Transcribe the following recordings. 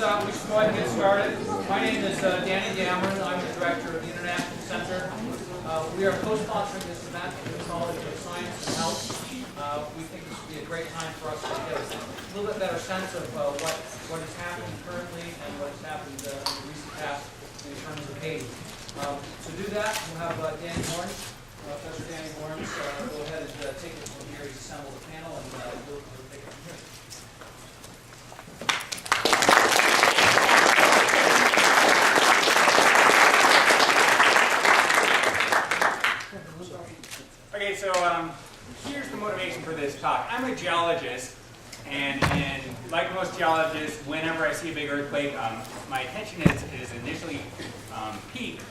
we should go ahead and get started. My name is Danny Dameron. I'm the director of the International Center. We are co-sponsoring this event with the College of Science and Health. We think this would be a great time for us to get a little bit better sense of what is happening currently and what has happened in the recent past in terms of Haiti. To do that, we'll have Danny Lawrence, Professor Danny Lawrence, go ahead and take it from here. He's assembled the panel, and we'll take it from here. Okay, so here's the motivation for this talk. I'm a geologist, and like most geologists, whenever I see a big earthquake, my attention is initially peaked.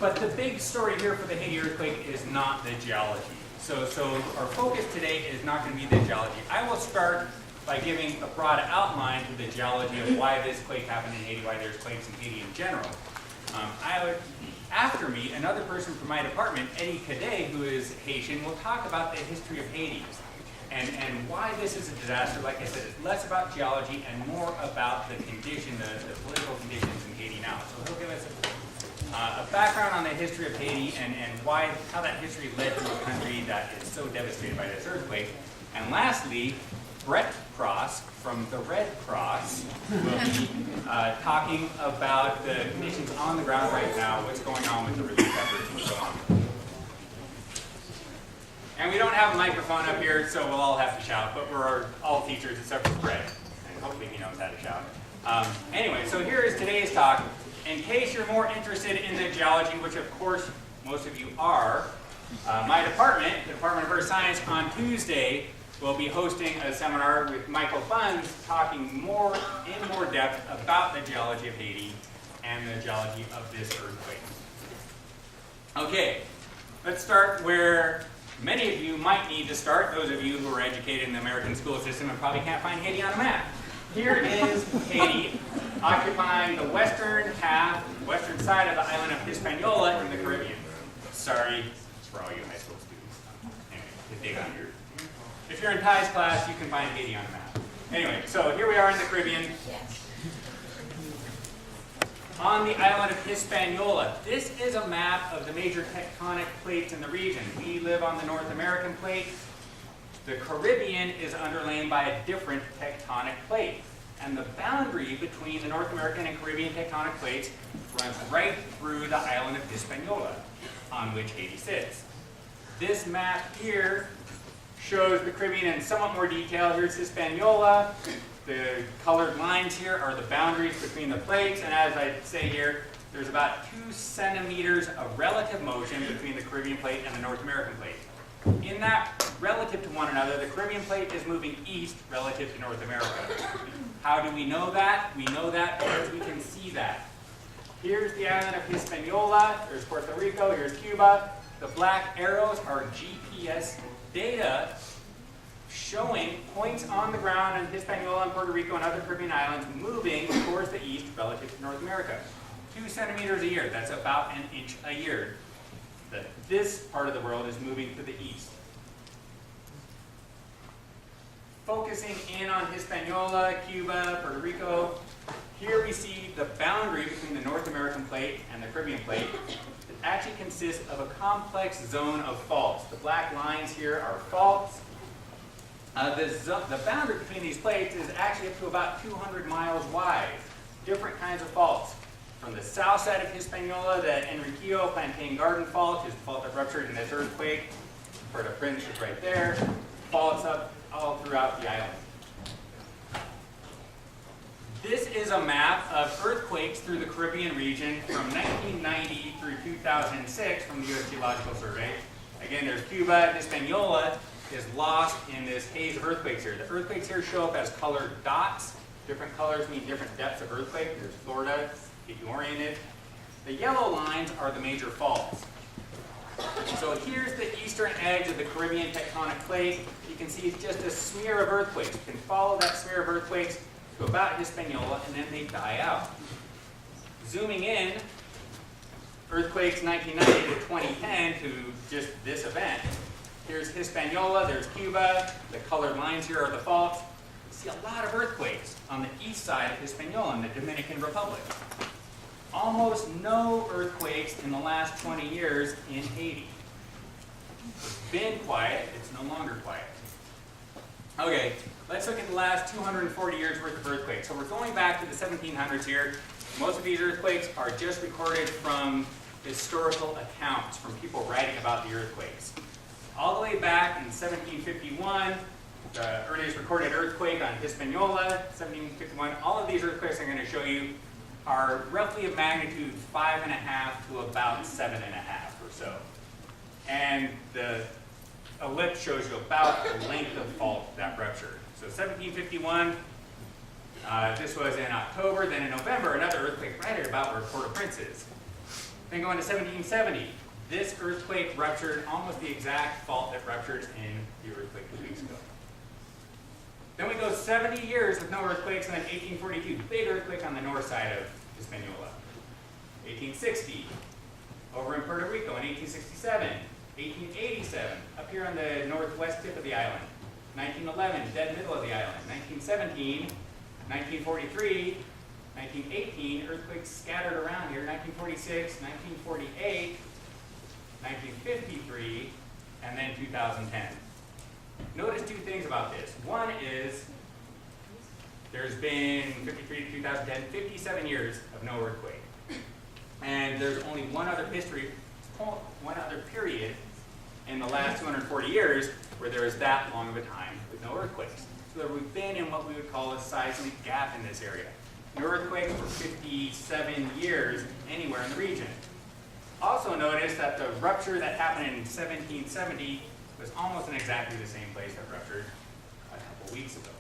But the big story here for the Haiti earthquake is not the geology. So our focus today is not going to be the geology. I will start by giving a broad outline to the geology of why this quake happened in Haiti, why there's quakes in Haiti in general. After me, another person from my department, Eddie Cadet, who is Haitian, will talk about the history of Haiti and why this is a disaster. Like I said, it's less about geology and more about the condition, the political conditions in Haiti now. So he'll give us a background on the history of Haiti and how that history led to a country that is so devastated by this earthquake. And lastly, Brett Cross from the Red Cross will be talking about the conditions on the ground right now, what's going on with the relief efforts and so on. And we don't have a microphone up here, so we'll all have to shout, but we're all teachers except for Brett, and hopefully he knows how to shout. Anyway, so here is today's talk. In case you're more interested in the geology, which of course most of you are, my department, the Department of Earth Science, on Tuesday will be hosting a seminar with Michael Funds talking in more depth about the geology of Haiti and the geology of this earthquake. Okay, let's start where many of you might need to start, those of you who are educated in the American school system and probably can't find Haiti on a map. Here is Haiti, occupying the western side of the island of Hispaniola in the Caribbean. Sorry for all you high school students. Anyway, to dig on your... If you're in Ty's class, you can find Haiti on a map. Anyway, so here we are in the Caribbean. On the island of Hispaniola. This is a map of the major tectonic plates in the region. We live on the North American plate. The Caribbean is underlain by a different tectonic plate. And the boundary between the North American and Caribbean tectonic plates runs right through the island of Hispaniola, on which Haiti sits. This map here shows the Caribbean in somewhat more detail. Here's Hispaniola. The colored lines here are the boundaries between the plates, and as I say here, there's about 2 centimeters of relative motion between the Caribbean plate and the North American plate. In that, relative to one another, the Caribbean plate is moving east relative to North America. How do we know that? We know that because we can see that. Here's the island of Hispaniola. There's Puerto Rico. Here's Cuba. The black arrows are GPS data showing points on the ground in Hispaniola and Puerto Rico and other Caribbean islands moving towards the east relative to North America. 2 centimeters a year, that's about an inch a year. This part of the world is moving to the east. Focusing in on Hispaniola, Cuba, Puerto Rico, here we see the boundary between the North American plate and the Caribbean plate. It actually consists of a complex zone of faults. The black lines here are faults. The boundary between these plates is actually up to about 200 miles wide. Different kinds of faults. From the south side of Hispaniola, the Enriquillo Plantain Garden Fault is the fault that ruptured in this earthquake. Port-au-Prince is right there. Faults up all throughout the island. This is a map of earthquakes through the Caribbean region from 1990 through 2006 from the U.S. Geological Survey. Again, there's Cuba. Hispaniola is lost in this haze of earthquakes here. The earthquakes here show up as colored dots. Different colors mean different depths of earthquake. There's Florida, get you oriented. The yellow lines are the major faults. So here's the eastern edge of the Caribbean tectonic plate. You can see it's just a smear of earthquakes. You can follow that smear of earthquakes to about Hispaniola, and then they die out. Zooming in, earthquakes 1990 to 2010 to just this event. Here's Hispaniola, there's Cuba. The colored lines here are the faults. see a lot of earthquakes on the east side of Hispaniola in the Dominican Republic. Almost no earthquakes in the last 20 years in Haiti. It's been quiet, it's no longer quiet. Okay, let's look at the last 240 years worth of earthquakes. So we're going back to the 1700s here. Most of these earthquakes are just recorded from historical accounts, from people writing about the earthquakes. All the way back in 1751, the earliest recorded earthquake on Hispaniola, 1751, all of these earthquakes I'm going to show you are roughly of magnitude 5.5 to about 7.5 or so. And the ellipse shows you about the length of fault that ruptured. So 1751, this was in October. Then in November, another earthquake right at about where Port-au-Prince is. Then going to 1770, this earthquake ruptured almost the exact fault that ruptured in the earthquake 2 weeks ago. Then we go 70 years with no earthquakes, and then 1842, big earthquake on the north side of Hispaniola. 1860, over in Puerto Rico in 1867. 1887, up here on the northwest tip of the island. 1911, dead middle of the island. 1917, 1943, 1918, earthquakes scattered around here. 1946, 1948, 1953, and then 2010. Notice two things about this. One is there's been 53 to 2010, 57 years of no earthquake. And there's only one other period in the last 240 years where there is that long of a time with no earthquakes. So we've been in what we would call a seismic gap in this area. No earthquakes for 57 years anywhere in the region. Also notice that the rupture that happened in 1770 was almost in exactly the same place that ruptured a couple weeks ago.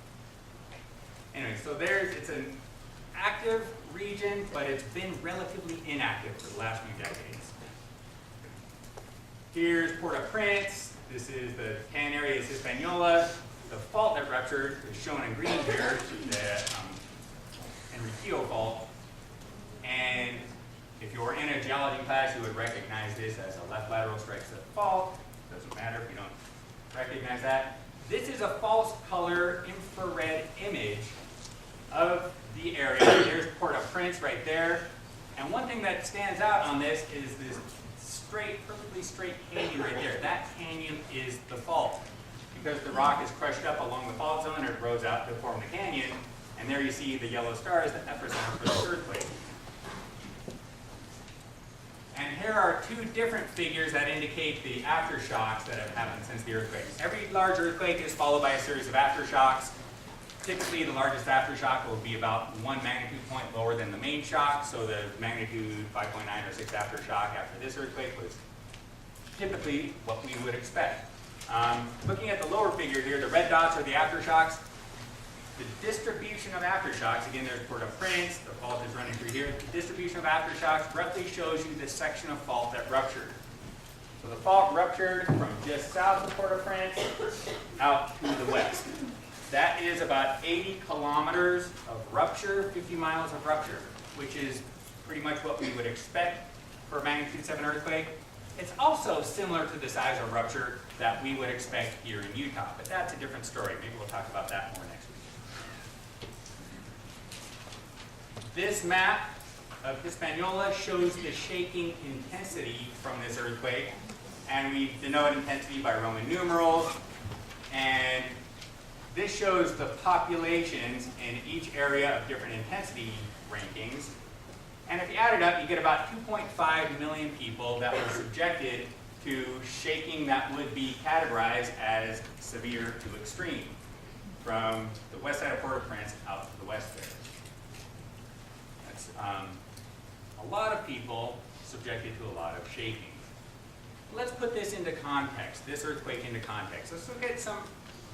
Anyway, so it's an active region, but it's been relatively inactive for the last few decades. Here's Port-au-Prince. This is the tan area is Hispaniola. The fault that ruptured is shown in green here, the Enriquillo fault. And if you were in a geology class, you would recognize this as a left lateral strike slip fault. Doesn't matter if you don't recognize that. This is a false color infrared image of the area. There's Port-au-Prince right there. And one thing that stands out on this is this perfectly straight canyon right there. That canyon is the fault. Because the rock is crushed up along the fault zone, it rose out to form the canyon. And there you see the yellow stars, the epicenter for the earthquake. And here are two different figures that indicate the aftershocks that have happened since the earthquake. Every large earthquake is followed by a series of aftershocks. Typically, the largest aftershock will be about 1 magnitude point lower than the main shock, so the magnitude 5.9 or 6 aftershock after this earthquake was typically what we would expect. Looking at the lower figure here, the red dots are the aftershocks. The distribution of aftershocks, again, there's Port-au-Prince, the fault is running through here. The distribution of aftershocks roughly shows you the section of fault that ruptured. So the fault ruptured from just south of Port-au-Prince out to the west. That is about 80 kilometers of rupture, 50 miles of rupture, which is pretty much what we would expect for a magnitude 7 earthquake. It's also similar to the size of rupture that we would expect here in Utah, but that's a different story. Maybe we'll talk about that more next week. This map of Hispaniola shows the shaking intensity from this earthquake, and we denote intensity by Roman numerals, and this shows the populations in each area of different intensity rankings. And if you add it up, you get about 2.5 million people that were subjected to shaking that would be categorized as severe to extreme from the west side of Port-au-Prince out to the west there. That's a lot of people subjected to a lot of shaking. Let's put this into context, this earthquake into context. Let's look at some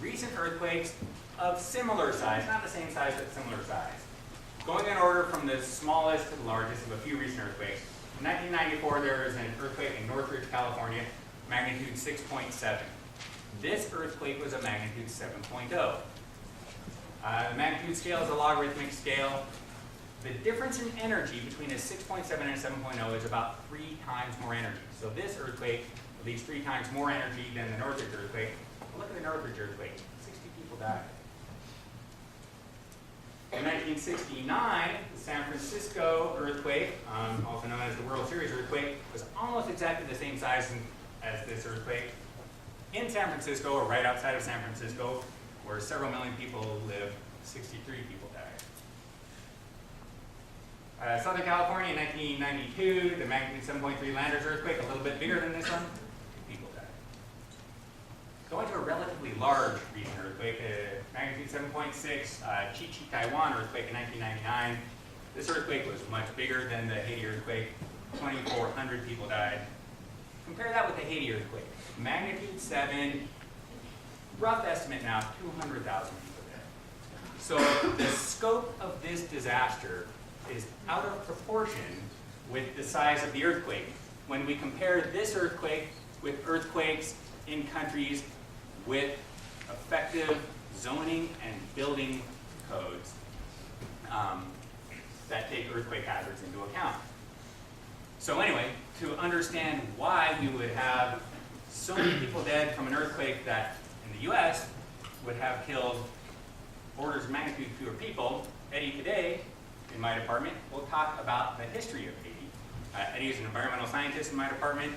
recent earthquakes of similar size, not the same size, but similar size. Going in order from the smallest to the largest of a few recent earthquakes. In 1994, there was an earthquake in Northridge, California, magnitude 6.7. This earthquake was a magnitude 7.0. The magnitude scale is a logarithmic scale. The difference in energy between a 6.7 and a 7.0 is about 3 times more energy. So this earthquake released 3 times more energy than the Northridge earthquake. Look at the Northridge earthquake. 60 people died. In 1969, the San Francisco earthquake, also known as the World Series earthquake, was almost exactly the same size as this earthquake. In San Francisco, or right outside of San Francisco, where several million people live, 63 people died. Southern California in 1992, the magnitude 7.3 Landers earthquake, a little bit bigger than this one, people died. Going to a relatively large region earthquake, magnitude 7.6, Chichi, Taiwan earthquake in 1999. This earthquake was much bigger than the Haiti earthquake. 2,400 people died. Compare that with the Haiti earthquake. Magnitude 7, rough estimate now, 200,000 people dead. So the scope of this disaster is out of proportion with the size of the earthquake. When we compare this earthquake with earthquakes in countries with effective zoning and building codes that take earthquake hazards into account. So anyway, to understand why we would have so many people dead from an earthquake that in the US would have killed orders of magnitude fewer people, Eddie today, in my department, will talk about the history of Haiti. Eddie is an environmental scientist in my department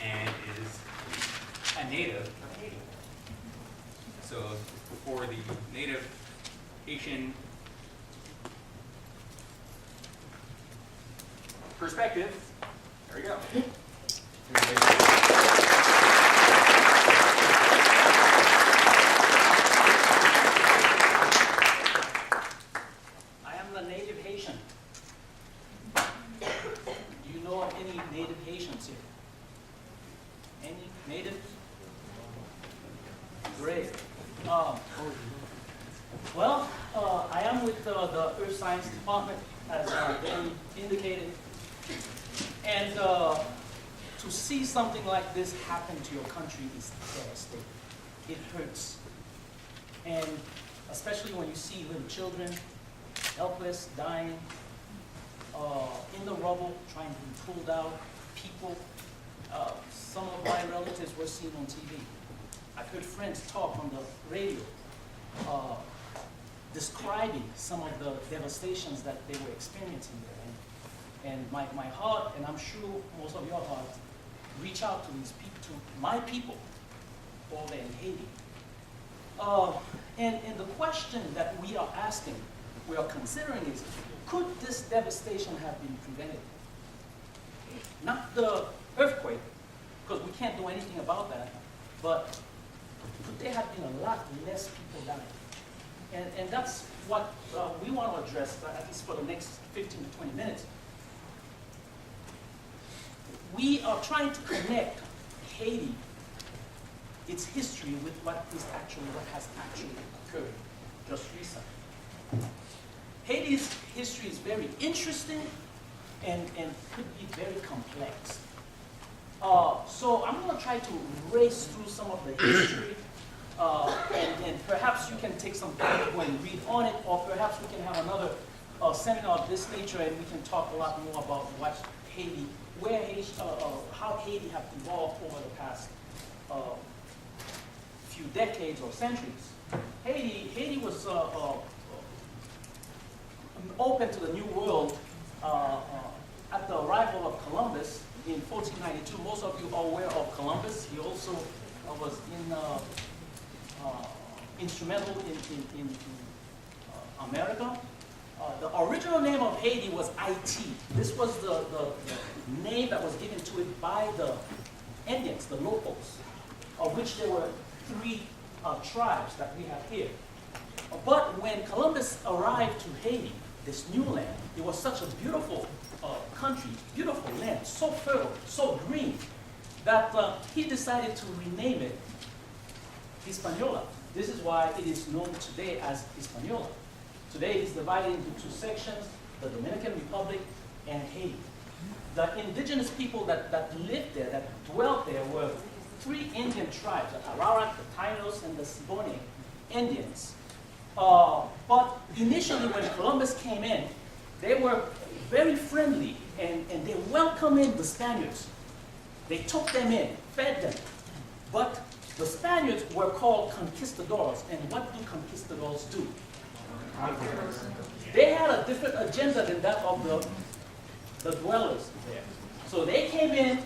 and is a native of Haiti. So for the native Haitian perspective, there we go. I am the native Haitian. Do you know of any native Haitians here? Any native? Great. Well, I am with the Earth Science Department, as Dan indicated. And to see something like this happen to your country is devastating. It hurts. And especially when you see little children, helpless, dying, in the rubble, trying to be pulled out, people. Some of my relatives were seen on TV. I've heard friends talk on the radio, describing some of the devastations that they were experiencing there. And my heart, and I'm sure most of your hearts, reach out to these people, to my people over there in Haiti. And the question that we are asking, we are considering is, could this devastation have been prevented? Not the earthquake, because we can't do anything about that, but could there have been a lot less people dying? And that's what we want to address, at least for the next 15 to 20 minutes. We are trying to connect Haiti, its history, with what has actually occurred just recently. Haiti's history is very interesting and could be very complex. So I'm going to try to race through some of the history, and perhaps you can take some time to go and read on it, or perhaps we can have another seminar of this nature, and we can talk a lot more about what Haiti, how Haiti have evolved over the past few decades or centuries. Haiti was open to the New World at the arrival of Columbus in 1492. Most of you are aware of Columbus. He also was instrumental in America. The original name of Haiti was Haiti. This was the name that was given to it by the Indians, the locals, of which there were 3 tribes that we have here. But when Columbus arrived to Haiti, this new land, it was such a beautiful country, beautiful land, so fertile, so green, that he decided to rename it Hispaniola. This is why it is known today as Hispaniola. Today it is divided into 2 sections, the Dominican Republic and Haiti. The indigenous people that lived there, that dwelt there, were 3 Indian tribes, the Ararat, the Tainos, and the Siboney Indians. But initially when Columbus came in, they were very friendly and they welcomed in the Spaniards. They took them in, fed them. But The Spaniards were called conquistadors, and what do conquistadors do? They had a different agenda than that of the dwellers there. So they came in,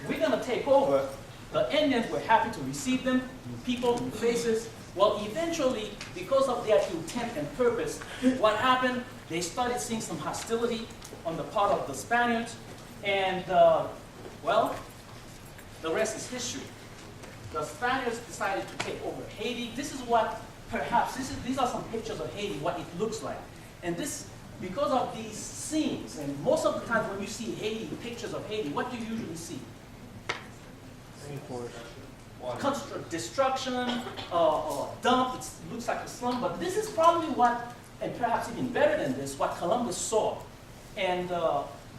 we're going to take over. The Indians were happy to receive them, people, faces. Well, eventually, because of their intent and purpose, what happened? They started seeing some hostility on the part of the Spaniards, and well, the rest is history. The Spaniards decided to take over Haiti. This is what, perhaps, these are some pictures of Haiti, what it looks like. And this, because of these scenes, and most of the time when you see Haiti, pictures of Haiti, what do you usually see? Destruction, dump, it looks like a slum, but this is probably what, and perhaps even better than this, what Columbus saw. And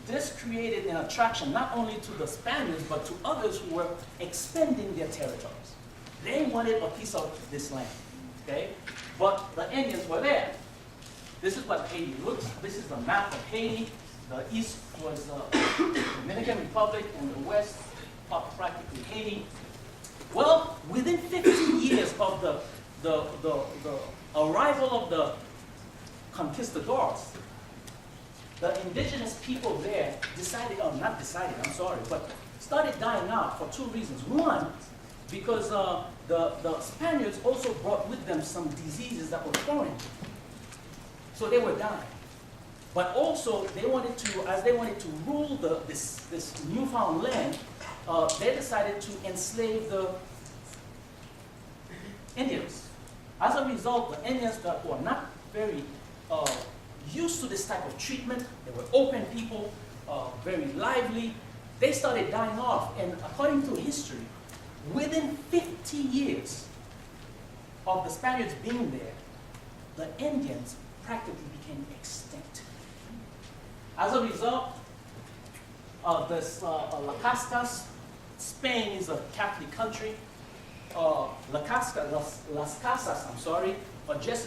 this created an attraction not only to the Spaniards, but to others who were expanding their territories. They wanted a piece of this land, okay? But the Indians were there. This is what Haiti looks. This is the map of Haiti. The east was the Dominican Republic, and the west, practically Haiti. Well, within 15 years of the arrival of the conquistadors, the indigenous people there decided, or not decided, I'm sorry, but started dying out for two reasons. One, because the Spaniards also brought with them some diseases that were foreign. So they were dying. But also, they wanted to, as they wanted to rule this newfound land, they decided to enslave the Indians. As a result, the Indians that were not very used to this type of treatment, they were open people, very lively, they started dying off. And according to history, within 50 years of the Spaniards being there, the Indians practically became extinct. As a result, this Las Casas, Spain is a Catholic country. Las Casas, I'm sorry, are just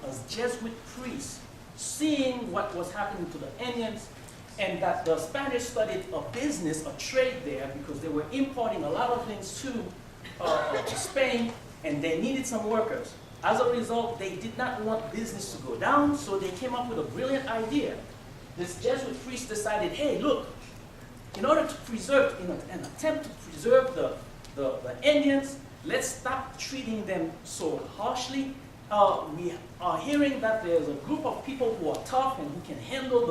as Jesuit priests, seeing what was happening to the Indians, and that the Spaniards started a business, a trade there, because they were importing a lot of things to Spain, and they needed some workers. As a result, they did not want business to go down, so they came up with a brilliant idea. This Jesuit priest decided, hey, look, in order to preserve, in an attempt to preserve the Indians, let's stop treating them so harshly. We are hearing that there's a group of people who are tough and who can handle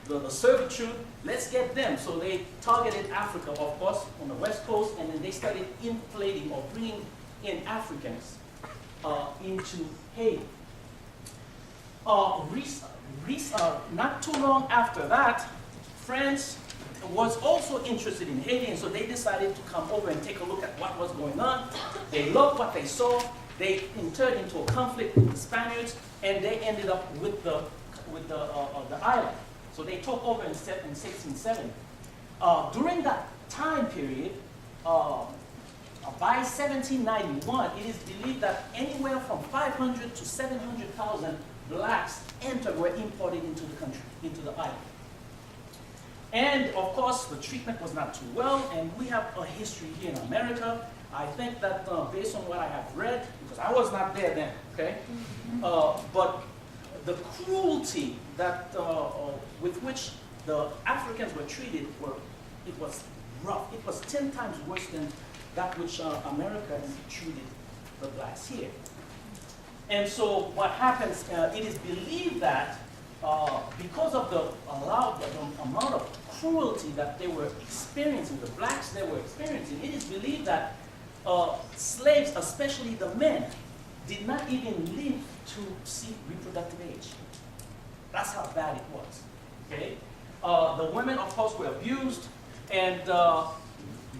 the servitude. Let's get them. So they targeted Africa, of course, on the west coast, and then they started inflating or bringing in Africans into Haiti. Not too long after that, France was also interested in Haiti, and so they decided to come over and take a look at what was going on. They loved what they saw. They entered into a conflict with the Spaniards, and they ended up with the island. So they took over in 1670. During that time period, by 1791, it is believed that anywhere from 500 to 700,000 blacks were imported into the country, into the island. And of course, the treatment was not too well, and we have a history here in America. I think that based on what I have read, because I was not there then, okay? But the cruelty that with which the Africans were treated, it was rough. It was 10 times worse than that which Americans treated the blacks here. And so what happens, it is believed that because of the amount of cruelty that they were experiencing, the blacks they were experiencing, it is believed that slaves, especially the men, did not even live to see reproductive age. That's how bad it was. Okay? The women, of course, were abused, and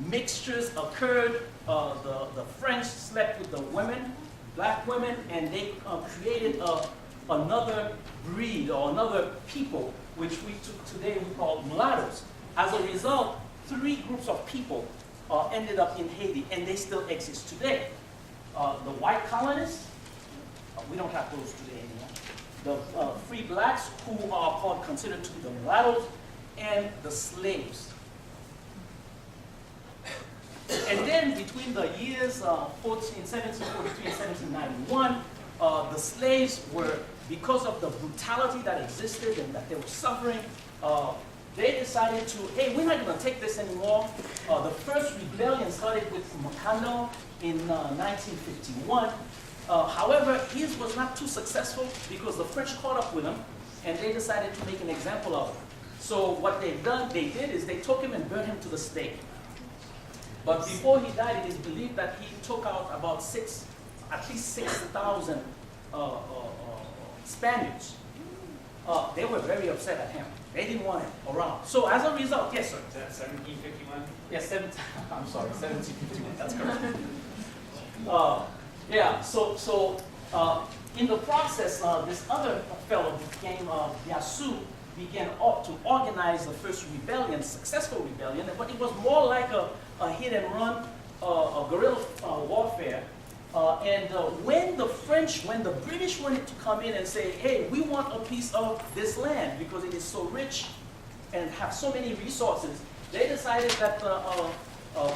mixtures occurred. The French slept with the women, black women, and they created another breed or another people, which today we call mulattoes. As a result, 3 groups of people ended up in Haiti, and they still exist today. The white colonists, we don't have those today anymore. The free blacks, who are considered to be the mulattoes, and the slaves. And then between the years 1743 and 1791, the slaves were, because of the brutality that existed and that they were suffering, they decided to, hey, we're not going to take this anymore. The first rebellion started with Makano in 1951. However, his was not too successful because the French caught up with him and they decided to make an example of him. So what they did is they took him and burned him to the stake. But before he died, it is believed that he took out about at least 6,000 Spaniards. They were very upset at him. They didn't want him around. So as a result, yes, sir. Is that 1751? Yes, I'm sorry, 1751. That's correct. In the process, this other fellow became Yasu, began to organize the first rebellion, successful rebellion, but it was more like a hit and run, a guerrilla warfare. When the British wanted to come in and say, hey, we want a piece of this land because it is so rich and have so many resources, they decided that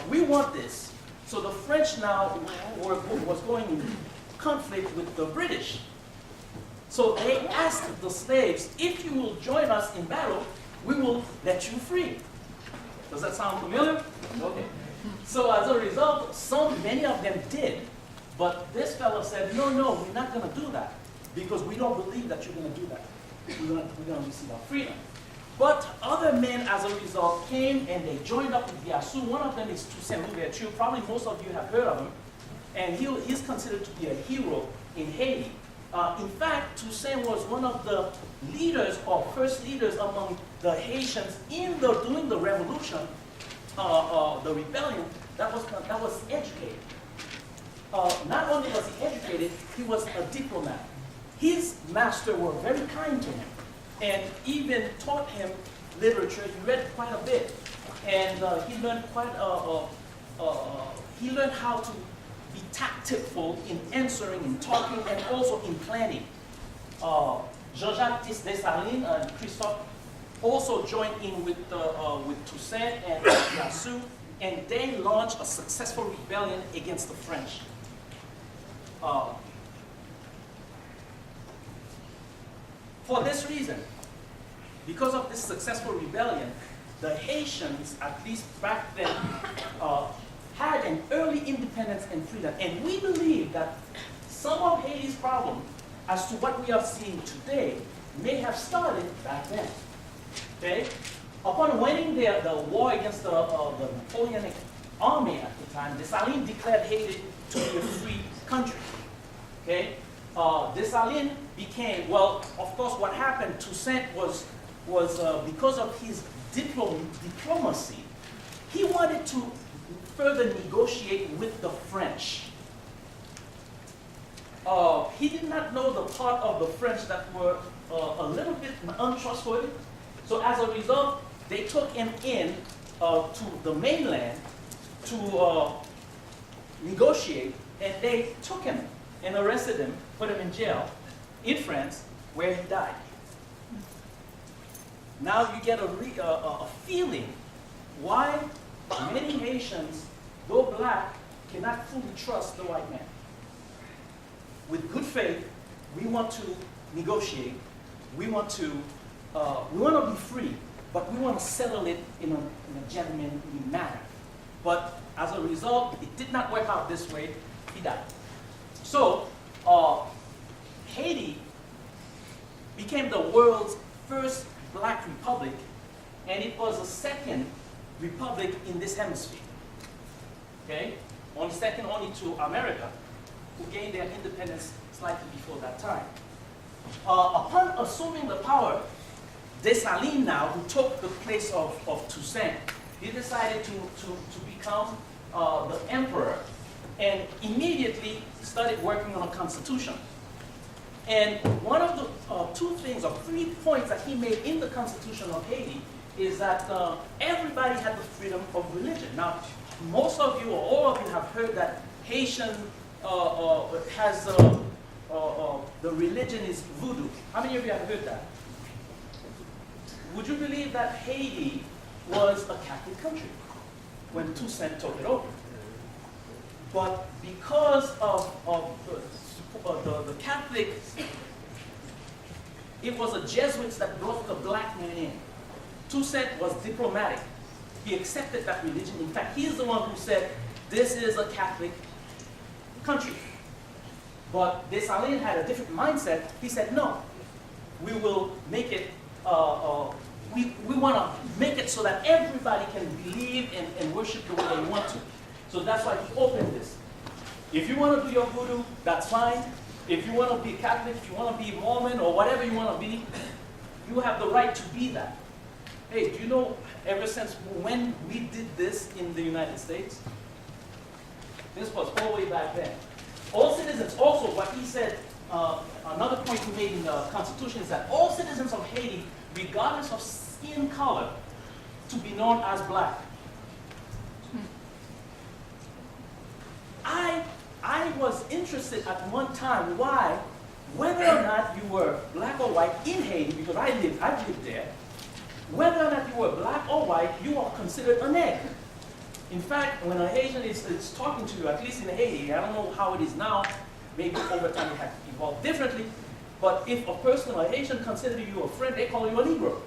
we want this. So the French now was going in conflict with the British. So they asked the slaves, if you will join us in battle, we will let you free. Does that sound familiar? Okay. So as a result, many of them did. But this fellow said, no, we're not going to do that because we don't believe that you're going to do that. We're going to receive our freedom. But other men, as a result, came and they joined up with Yasu. One of them is Toussaint Louverture. Probably most of you have heard of him. And he's considered to be a hero in Haiti. In fact, Toussaint was one of the leaders or first leaders among the Haitians during the revolution, the rebellion, that was educated. Not only was he educated, he was a diplomat. His master were very kind to him and even taught him literature. He read quite a bit. And he learned he learned how to be tactful in answering, in talking, and also in planning. Jean-Jacques Dessalines and Christophe also joined in with Toussaint and Yasu, and they launched a successful rebellion against the French. For this reason, because of this successful rebellion, the Haitians, at least back then, had an early independence and freedom. And we believe that some of Haiti's problem, as to what we are seeing today, may have started back then. Okay? Upon winning the war against the Napoleonic army at the time, Dessalines declared Haiti to be a free country. Okay? Dessalines became, well, of course, what happened, Toussaint was because of his diplomacy, he wanted to further negotiate with the French. He did not know the part of the French that were a little bit untrustworthy. So as a result, they took him in to the mainland to negotiate, and they took him and arrested him, put him in jail in France, where he died. Now you get a feeling why many Haitians, though black, cannot fully trust the white man. With good faith, we want to negotiate. We want to be free, but we want to settle it in a gentlemanly manner. But as a result, it did not work out this way. He died. So Haiti became the world's first black republic, and it was the second republic in this hemisphere. Okay? Second only to America, who gained their independence slightly before that time. Upon assuming the power, Dessalines now, who took the place of Toussaint, he decided to become the emperor, and immediately started working on a constitution. And one of the 2 things or 3 points that he made in the Constitution of Haiti is that everybody had the freedom of religion. Now, most of you or all of you have heard that Haitian has the religion is voodoo. How many of you have heard that? Would you believe that Haiti was a Catholic country? when Toussaint took it over. But because of the Catholic, it was the Jesuits that brought the black man in. Toussaint was diplomatic. He accepted that religion. In fact, he's the one who said, this is a Catholic country. But Dessalines had a different mindset. He said, no, we will make it, we want to make it so that everybody can believe and worship the way they want to. So that's why he opened this. If you want to do your voodoo, that's fine. If you want to be Catholic, if you want to be Mormon or whatever you want to be, you have the right to be that. Hey, do you know, ever since when we did this in the United States? This was all the way back then. All citizens, also what he said, another point he made in the Constitution is that all citizens of Haiti, regardless of skin color, to be known as black. I was interested at one time why, whether or not you were black or white in Haiti, because I lived there, whether or not you were black or white, you are considered a neg. In fact, when a Haitian is talking to you, at least in Haiti, I don't know how it is now, maybe over time it has evolved differently, but if a person, a Haitian, considers you a friend, they call you a Negro.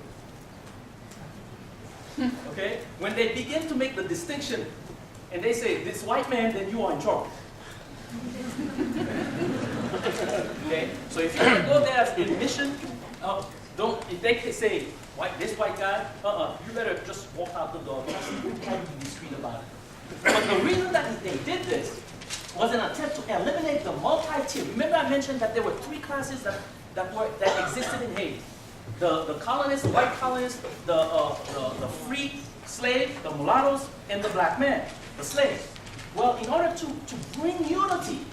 Okay? When they begin to make the distinction, and they say, this white man, then you are in trouble. Okay? So if you want to go there as a mission, if they say, this white guy, you better just walk out the door. You can't be discreet about it. But the reason that they did this was an attempt to eliminate the multi-tier. Remember I mentioned that there were three classes that existed in Haiti. The colonists, the white colonists, the free slave, the mulattoes, and the black man, the slave. Well, in order to bring unity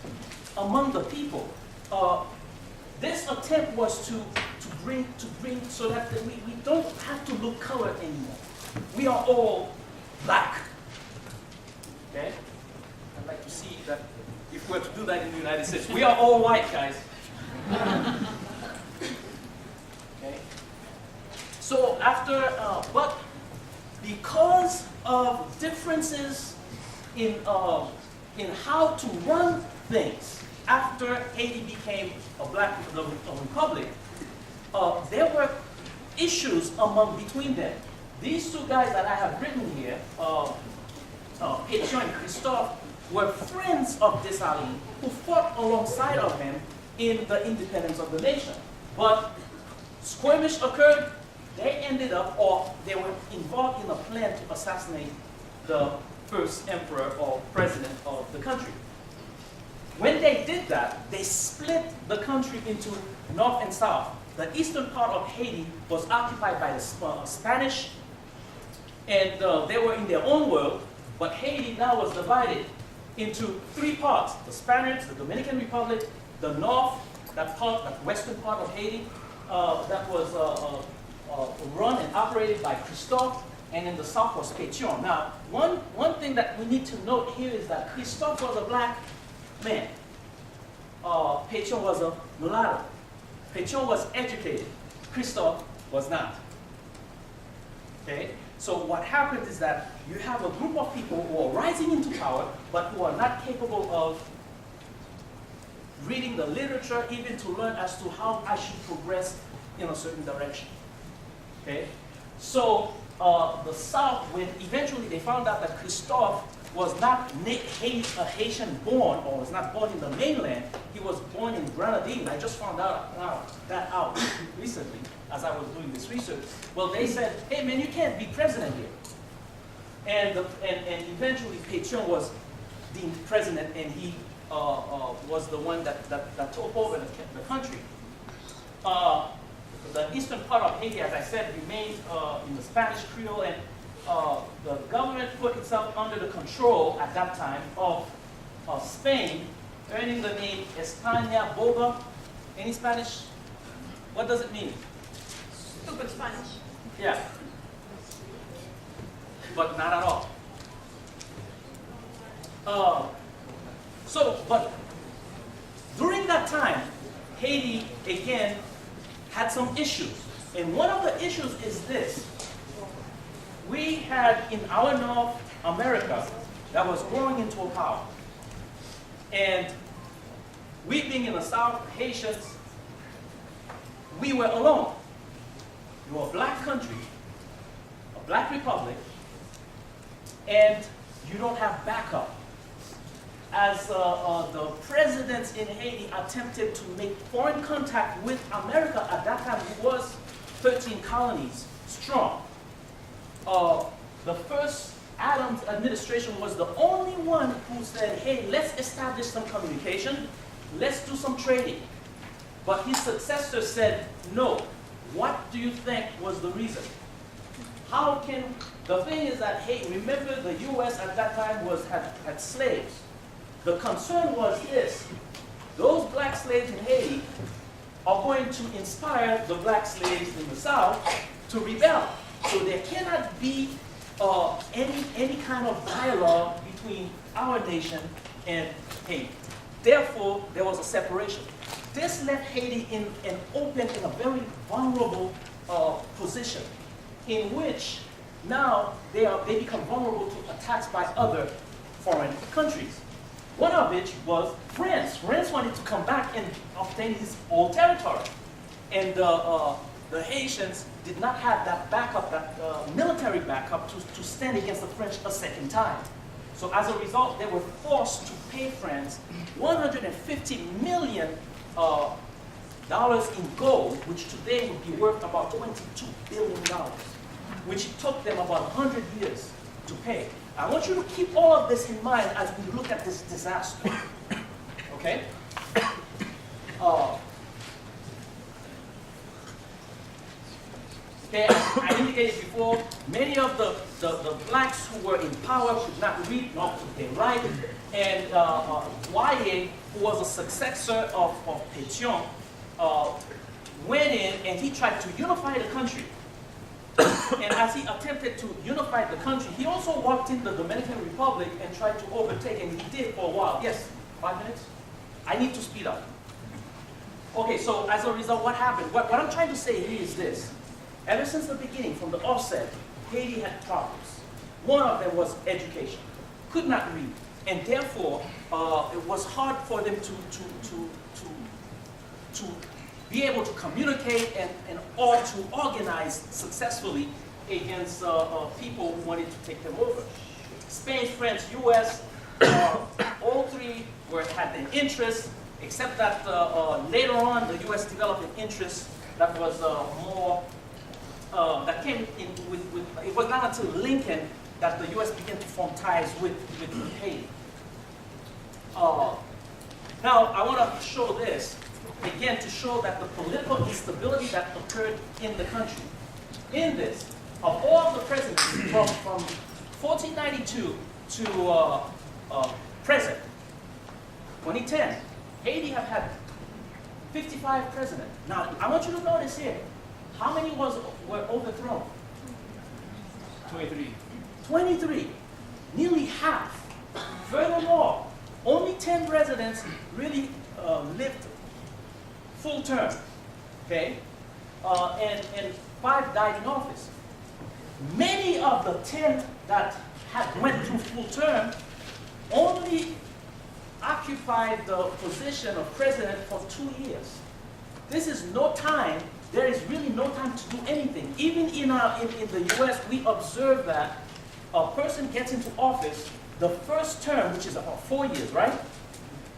among the people, this attempt was to bring so that we don't have to look color anymore. We are all black. Okay? I'd like to see that if we were to do that in the United States. We are all white, guys. Okay? So after, but because of differences in how to run things after Haiti became a republic, there were issues between them. These two guys that I have written here, Pétion and Christophe, were friends of Dessalines who fought alongside of him in the independence of the nation. But skirmish occurred, they ended up, or they were involved in a plan to assassinate the first emperor or president of the country. When they did that, they split the country into north and south. The eastern part of Haiti was occupied by the Spanish, and they were in their own world, but Haiti now was divided into three parts: the Spaniards, the Dominican Republic, the north, that western part of Haiti, that was run and operated by Christophe, and in the south was Pétion. Now, one thing that we need to note here is that Christophe was a black man. Pétion was a mulatto. Pétion was educated. Christophe was not. Okay? So what happens is that you have a group of people who are rising into power, but who are not capable of reading the literature, even to learn as to how I should progress in a certain direction. Okay? So the South, when eventually they found out that Christophe was not a Haitian born, or was not born in the mainland, he was born in Grenadine. I just found out that out recently as I was doing this research. Well, they said, hey man, you can't be president here. And eventually Pétion was deemed president, and he was the one that took over the country. The eastern part of Haiti, as I said, remained in the Spanish Creole, and the government put itself under the control at that time of Spain, earning the name España Boba. Any Spanish? What does it mean? Stupid Spanish. Yeah. But not at all. But during that time, Haiti, again, had some issues. And one of the issues is this. We had in our north America that was growing into a power. And we being in the South, Haitians, we were alone. We were a black country, a black republic, and you don't have backup. As the presidents in Haiti attempted to make foreign contact with America at that time, it was 13 colonies strong. The first Adams administration was the only one who said, hey, let's establish some communication, let's do some trading. But his successor said, no. What do you think was the reason? How can, the thing is that, hey, remember the US at that time had slaves. The concern was this: those black slaves in Haiti are going to inspire the black slaves in the South to rebel. So there cannot be any kind of dialogue between our nation and Haiti. Therefore, there was a separation. This left Haiti in a very vulnerable position, in which now they become vulnerable to attacks by other foreign countries. One of which was France. France wanted to come back and obtain his old territory. And the Haitians did not have that backup, that military backup to stand against the French a second time. So as a result, they were forced to pay France $150 million in gold, which today would be worth about $22 billion, which it took them about 100 years to pay. I want you to keep all of this in mind as we look at this disaster. Okay? Okay, I indicated before, many of the blacks who were in power could not read nor could they write. And Quake, who was a successor of Pétion, went in and he tried to unify the country. And as he attempted to unify the country, he also walked in the Dominican Republic and tried to overtake, and he did for a while. Yes, 5 minutes? I need to speed up. Okay, so as a result, what happened? What I'm trying to say here is this. Ever since the beginning, from the offset, Haiti had problems. One of them was education. Could not read. And therefore, it was hard for them to be able to communicate and or to organize successfully against people who wanted to take them over. Spain, France, US, all three had an interest, except that later on the US developed an interest that was more, that came in with, it was not until Lincoln that the US began to form ties with Haiti. Now, I want to show this, again, to show that the political instability that occurred in the country. In this, of all the presidents from 1492 to present, 2010, Haiti have had 55 presidents. Now, I want you to notice here, how many were overthrown? 23. 23, nearly half. Furthermore, only 10 presidents really lived full term, okay? And 5 died in office. Many of the 10 that went through full term only occupied the position of president for 2 years. This is no time, there is really no time to do anything. Even in the US, we observe that a person gets into office, the first term, which is about 4 years, right?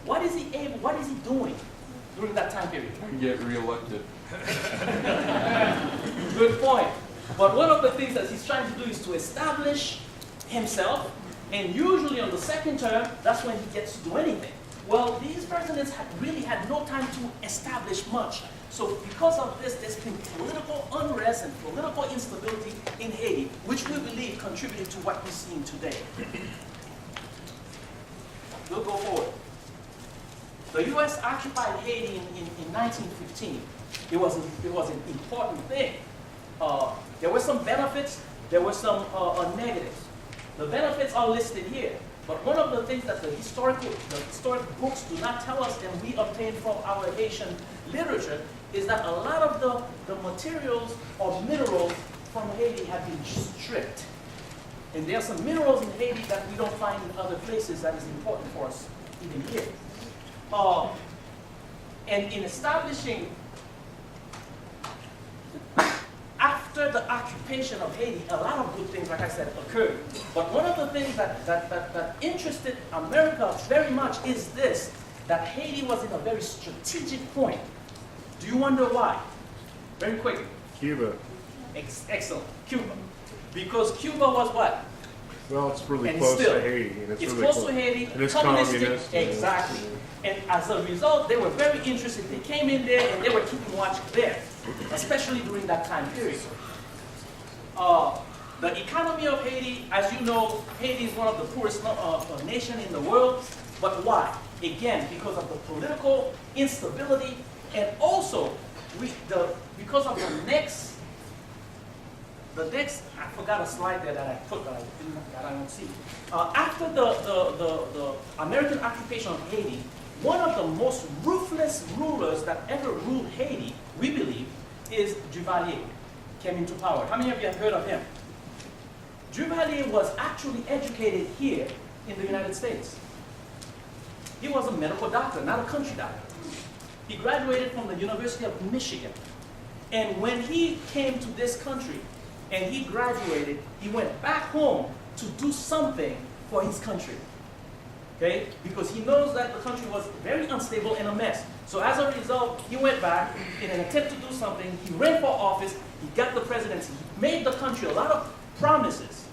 What is he doing during that time period? Get reelected. Good point. But one of the things that he's trying to do is to establish himself, and usually on the second term, that's when he gets to do anything. Well, these presidents really had no time to establish much. So because of this, there's been political unrest and political instability in Haiti, which we believe contributed to what we're seeing today. We'll go forward. The U.S. occupied Haiti in 1915. It was an important thing. There were some benefits, there were some negatives. The benefits are listed here. But one of the things that the historic books do not tell us, and we obtain from our Haitian literature, is that a lot of the materials or minerals from Haiti have been stripped. And there are some minerals in Haiti that we don't find in other places that is important for us even here. And in establishing, after the occupation of Haiti, a lot of good things, like I said, occurred. But one of the things that interested America very much is this, that Haiti was in a very strategic point. Do you wonder why? Very quickly. Cuba. Excellent. Cuba. Because Cuba was what? Well, it's really And close still, to Haiti. And It's really close to Haiti. And it's communistic. communist. Exactly. And as a result, they were very interested. They came in there and they were keeping watch there, especially during that time period. The economy of Haiti, as you know, Haiti is one of the poorest nations in the world. But why? Again, because of the political instability, and also because of the next, I forgot a slide there that I put that I don't see. After the American occupation of Haiti, one of the most ruthless rulers that ever ruled Haiti, we believe, is Duvalier, came into power. How many of you have heard of him? Duvalier was actually educated here in the United States. He was a medical doctor, not a country doctor. He graduated from the University of Michigan. And when he came to this country and he graduated, he went back home to do something for his country. Okay? Because he knows that the country was very unstable and a mess. So as a result, he went back in an attempt to do something. He ran for office. He got the presidency. He made the country a lot of promises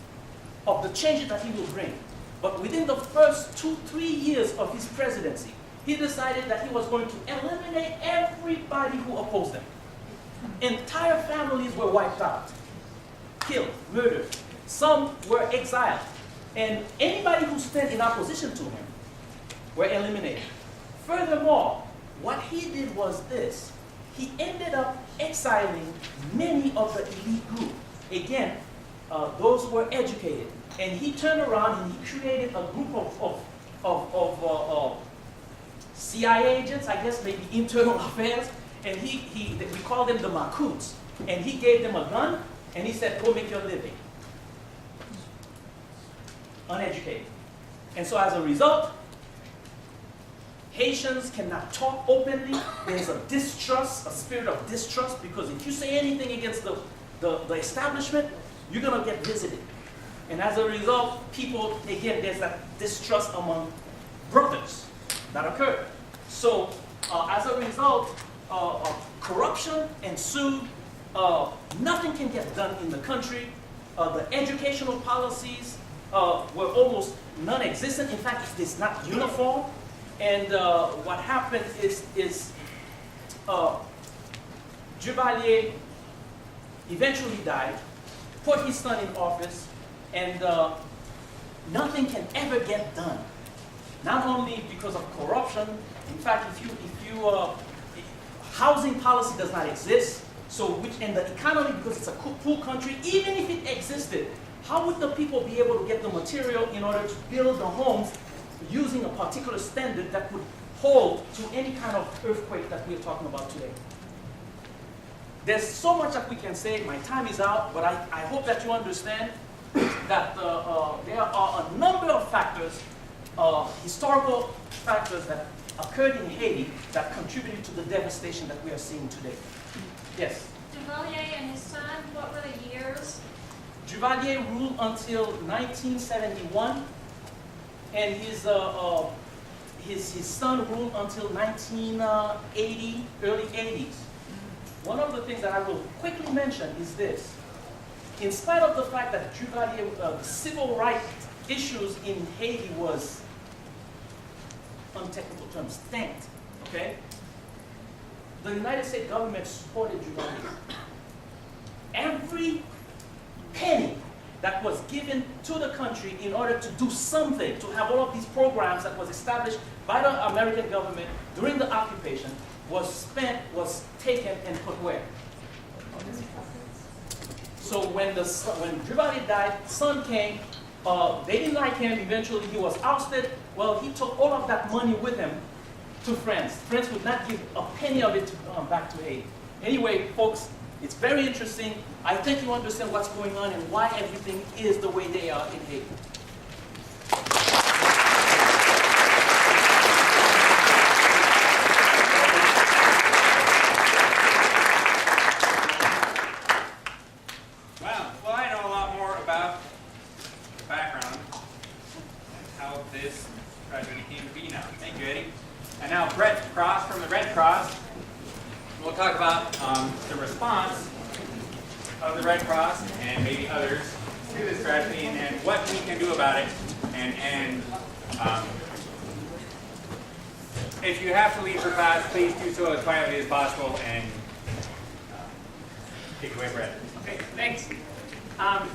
of the changes that he will bring. But within the first 2-3 years of his presidency, he decided that he was going to eliminate everybody who opposed him. Entire families were wiped out, killed, murdered. Some were exiled. And anybody who stood in opposition to him were eliminated. Furthermore, what he did was this. He ended up exiling many of the elite group. Again, those who were educated. And he turned around and he created a group of CIA agents, I guess maybe internal affairs, and we call them the Makuts. And he gave them a gun, and he said, go make your living. Uneducated. And so as a result, Haitians cannot talk openly. There's a distrust, a spirit of distrust, because if you say anything against the establishment, you're going to get visited. And as a result, people, again, there's that distrust among brothers that occurred. So as a result, corruption ensued. Nothing can get done in the country. The educational policies were almost non-existent. In fact, it's not uniform. And what happened is Duvalier eventually died, put his son in office, and nothing can ever get done. Not only because of corruption. In fact, housing policy does not exist. So, and the economy, because it's a poor country, even if it existed, how would the people be able to get the material in order to build the homes using a particular standard that would hold to any kind of earthquake that we're talking about today? There's so much that we can say. My time is out, but I hope that you understand that there are a number of factors, historical factors that occurred in Haiti that contributed to the devastation that we are seeing today. Yes? Duvalier and his son, what were the years? Duvalier ruled until 1971, and his son ruled until 1980, early 80s. One of the things that I will quickly mention is this. In spite of the fact that Duvalier, civil rights issues in Haiti was, untechnical terms, tanked, okay? The United States government supported Duvalier. Every penny that was given to the country in order to do something, to have all of these programs that was established by the American government during the occupation, was taken and put where? So when Duvalier died, son came, they didn't like him, eventually he was ousted. Well, he took all of that money with him to France. France would not give a penny of it back to Haiti. Anyway, folks, It's very interesting. I think you understand what's going on and why everything is the way they are in Haiti. Wow. Well, I know a lot more about the background and how this tragedy came to be now. Thank you, Eddie. And now Brett Cross from the Red Cross. We'll talk about the response of the Red Cross and maybe others to this tragedy and what we can do about it. And if you have to leave for class, please do so as quietly as possible and take away Brett. Okay, thanks. As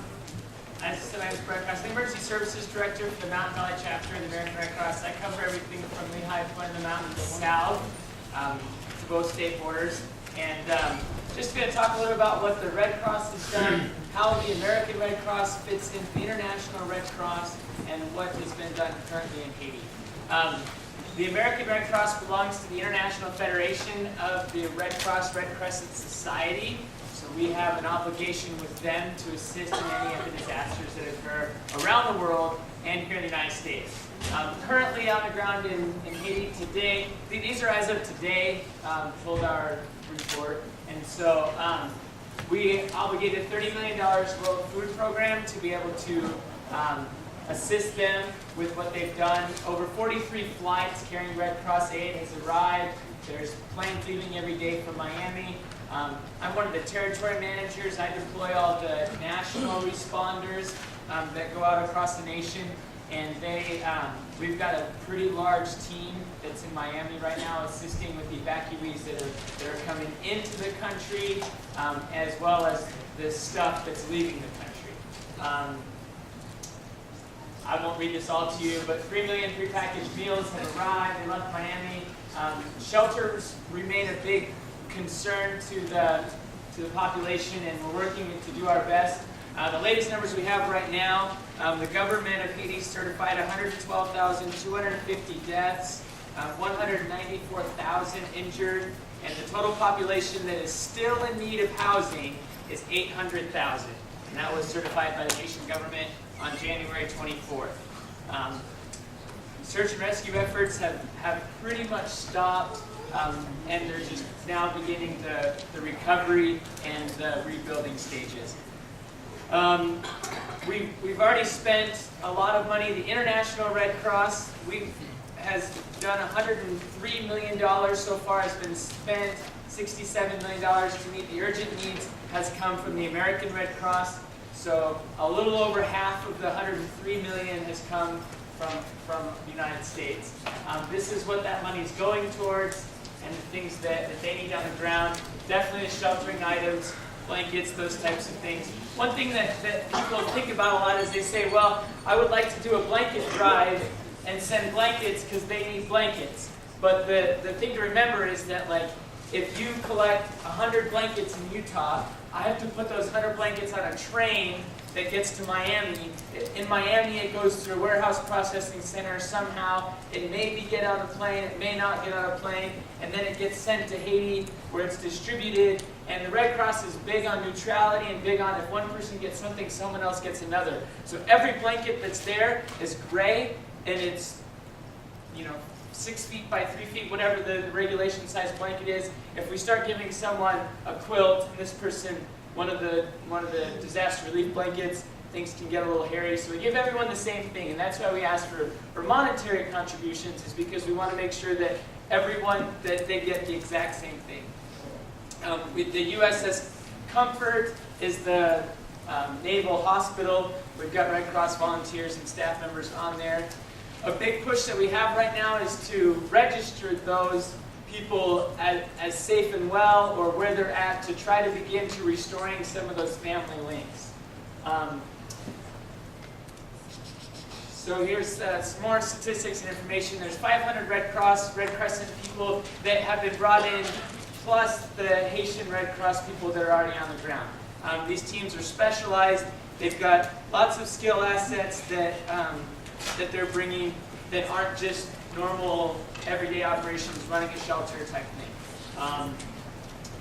I said, I'm Brett Cross, the Emergency Services Director for the Mountain Valley Chapter of the American Red Cross. I cover everything from the high point of the mountain south to both state borders. And just going to talk a little about what the Red Cross has done, how the American Red Cross fits into the International Red Cross, and what has been done currently in Haiti. The American Red Cross belongs to the International Federation of the Red Cross Red Crescent Society. So we have an obligation with them to assist in any of the disasters that occur around the world and here in the United States. Currently on the ground in Haiti today, these are as of today, pulled our report. And so we obligated $30 million World Food Program to be able to assist them with what they've done. Over 43 flights carrying Red Cross aid has arrived. There's planes leaving every day from Miami. I'm one of the territory managers. I deploy all the national responders that go out across the nation. And we've got a pretty large team that's in Miami right now assisting with the evacuees that are coming into the country, as well as the stuff that's leaving the country. I won't read this all to you, but 3 million prepackaged meals have arrived. They left Miami. Shelters remain a big concern to the population, and we're working to do our best. The latest numbers we have right now, the government of Haiti certified 112,250 deaths, 194,000 injured, and the total population that is still in need of housing is 800,000. And that was certified by the Haitian government on January 24th. Search and rescue efforts have pretty much stopped, and they're just now beginning the recovery and the rebuilding stages. We've already spent a lot of money. The International Red Cross has done $103 million so far. Has been spent $67 million to meet the urgent needs. Has come from the American Red Cross. So a little over half of the $103 million has come from the United States. This is what that money is going towards, and the things that they need on the ground. Definitely the sheltering items, blankets, those types of things. One thing that people think about a lot is they say, well, I would like to do a blanket drive and send blankets because they need blankets. But the thing to remember is that, like, if you collect 100 blankets in Utah, I have to put those 100 blankets on a train that gets to Miami. In Miami, it goes through a warehouse processing center somehow. It may get on a plane, it may not get on a plane, and then it gets sent to Haiti where it's distributed. And the Red Cross is big on neutrality and big on if one person gets something, someone else gets another. So every blanket that's there is gray, and it's, 6 feet by 3 feet, whatever the regulation size blanket is. If we start giving someone a quilt, and this person one of the disaster relief blankets, things can get a little hairy. So we give everyone the same thing, and that's why we ask for monetary contributions, is because we want to make sure that everyone, that they get the exact same thing. The USS Comfort is the naval hospital. We've got Red Cross volunteers and staff members on there. A big push that we have right now is to register those people as safe and well, or where they're at, to try to begin to restoring some of those family links. So here's some more statistics and information. There's 500 Red Crescent people that have been brought in, plus the Haitian Red Cross people that are already on the ground. These teams are specialized. They've got lots of skill assets that they're bringing that aren't just normal everyday operations, running a shelter type thing.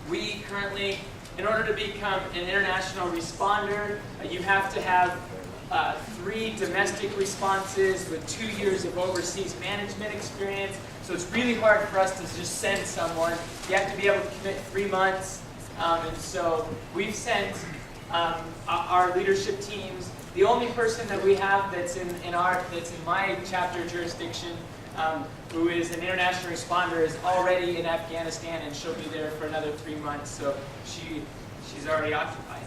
We currently, in order to become an international responder, you have to have 3 domestic responses with 2 years of overseas management experience. So it's really hard for us to just send someone. You have to be able to commit 3 months. And so we've sent our leadership teams. The only person that we have that's in my chapter jurisdiction, who is an international responder, is already in Afghanistan, and she'll be there for another 3 months. So she's already occupied.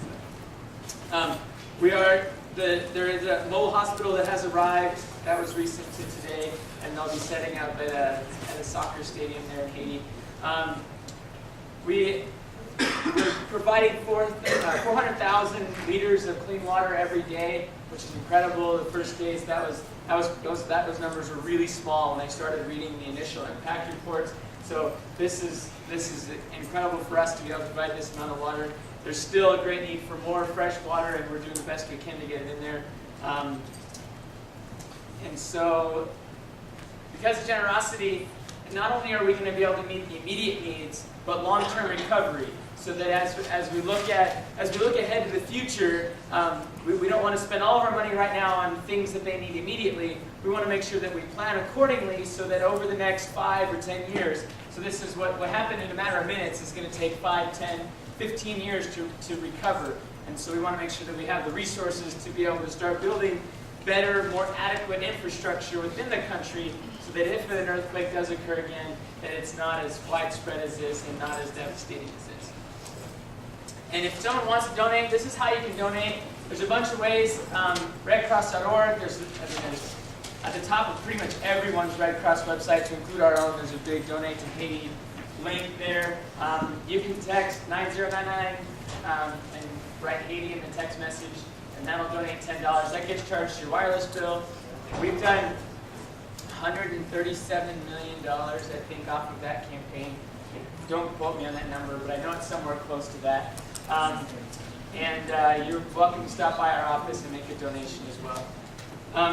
There is a mobile hospital that has arrived. That was recent to today, and they'll be setting up at a soccer stadium there in Haiti. We're providing 400,000 liters of clean water every day, which is incredible. The first days those numbers were really small when I started reading the initial impact reports. So this is incredible for us to be able to provide this amount of water. There's still a great need for more fresh water, and we're doing the best we can to get it in there. And so, because of generosity, not only are we going to be able to meet the immediate needs, but long-term recovery. So that as we look ahead to the future, we don't want to spend all of our money right now on things that they need immediately. We want to make sure that we plan accordingly, so that over the next 5 or 10 years, so this is what happened in a matter of minutes is going to take 5, 10, 15 years to recover. And so we want to make sure that we have the resources to be able to start building better, more adequate infrastructure within the country, so that if an earthquake does occur again, that it's not as widespread as this and not as devastating as this. And if someone wants to donate, this is how you can donate. There's a bunch of ways. Redcross.org. There's at the top of pretty much everyone's Red Cross website, to include our own. There's a big Donate to Haiti link there. You can text 9099 and write Haiti in the text message, and that'll donate $10. That gets charged to your wireless bill. We've done $137 million, I think, off of that campaign. Don't quote me on that number, but I know it's somewhere close to that. And you're welcome to stop by our office and make a donation as well.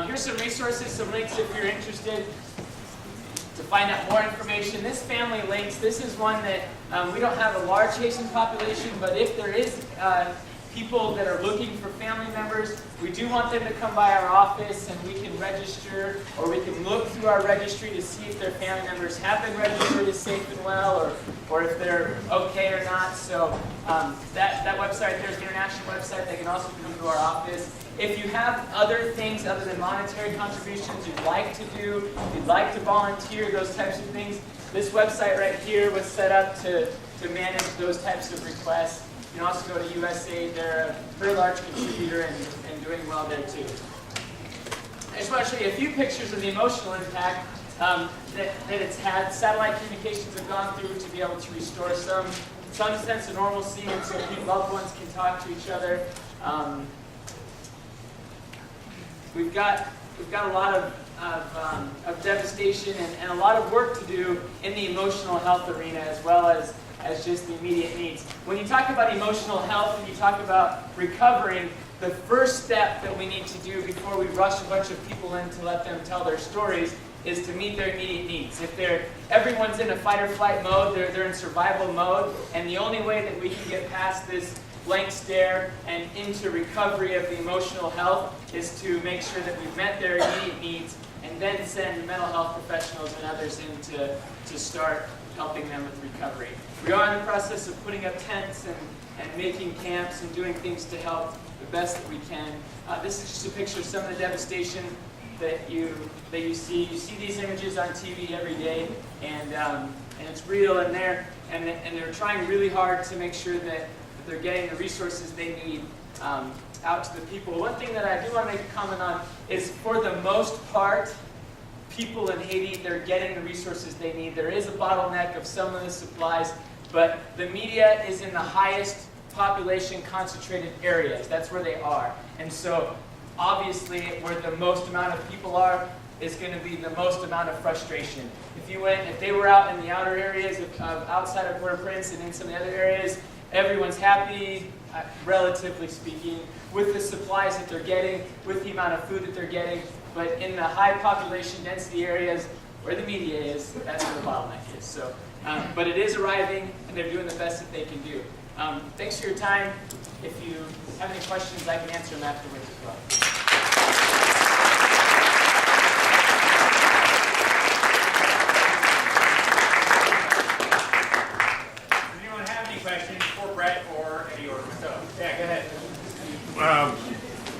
Here's some resources, some links if you're interested to find out more information. This family links, this is one that we don't have a large Haitian population, but if there is people that are looking for family members, we do want them to come by our office, and we can register, or we can look through our registry to see if their family members have been registered as safe and well, or if they're okay or not. So that website, there's an international website. They can also come to our office. If you have other things other than monetary contributions you'd like to do, you'd like to volunteer, those types of things, this website right here was set up to manage those types of requests. You can also go to USAID. They're a very large contributor and doing well there too. I just want to show you a few pictures of the emotional impact that it's had. Satellite communications have gone through to be able to restore some sense of normalcy, and so loved ones can talk to each other. We've got a lot of devastation and a lot of work to do in the emotional health arena, as well as just the immediate needs. When you talk about emotional health and you talk about recovering, the first step that we need to do before we rush a bunch of people in to let them tell their stories is to meet their immediate needs. If everyone's in a fight or flight mode, they're in survival mode, and the only way that we can get past this blank stare and into recovery of the emotional health is to make sure that we've met their immediate needs, and then send mental health professionals and others in to start helping them with recovery. We are in the process of putting up tents and making camps and doing things to help the best that we can. This is just a picture of some of the devastation that you see. You see these images on TV every day, and it's real, and they're trying really hard to make sure that they're getting the resources they need out to the people. One thing that I do want to make a comment on is, for the most part, people in Haiti, they're getting the resources they need. There is a bottleneck of some of the supplies, but the media is in the highest population concentrated areas. That's where they are. And so obviously where the most amount of people are is going to be the most amount of frustration. If they were out in the outer areas outside of Port-au-Prince and in some of the other areas, everyone's happy, relatively speaking, with the supplies that they're getting, with the amount of food that they're getting. But in the high population density areas where the media is, that's where the bottleneck is. So, but it is arriving, and they're doing the best that they can do. Thanks for your time. If you have any questions, I can answer them afterwards as well. Does anyone have any questions for Brett or Eddie or myself? Yeah, go ahead.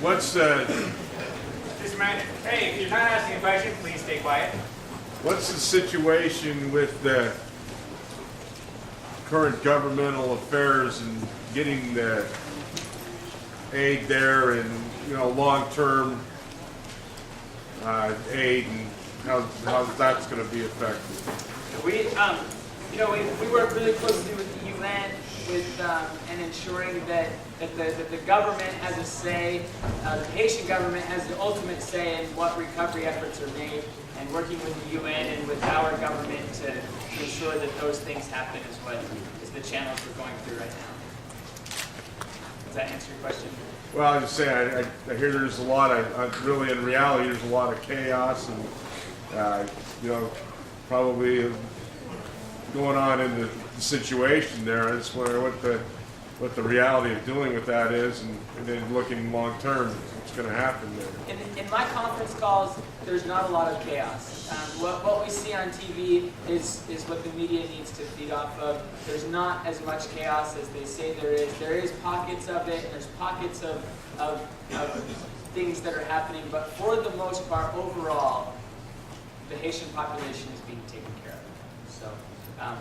What's Just a minute. Hey, if you're not asking a question, please stay quiet. the situation with the current governmental affairs and getting the aid there and long-term aid and how that's going to be affected? We, we work really closely with the UN and ensuring that the government has a say, the Haitian government has the ultimate say in what recovery efforts are made, and working with the UN and with our government to ensure that those things happen is what is the channels we're going through right now. Does that answer your question? Well, I just say I hear there's a lot of really in reality there's a lot of chaos and probably going on in the situation there. I just wonder what the reality of dealing with that is, and then looking long term, what's going to happen there. In my conference calls, there's not a lot of chaos. What we see on TV is what the media needs to feed off of. There's not as much chaos as they say there is. There is pockets of it, and there's pockets of things that are happening, but for the most part, overall, the Haitian population is being taken care of. So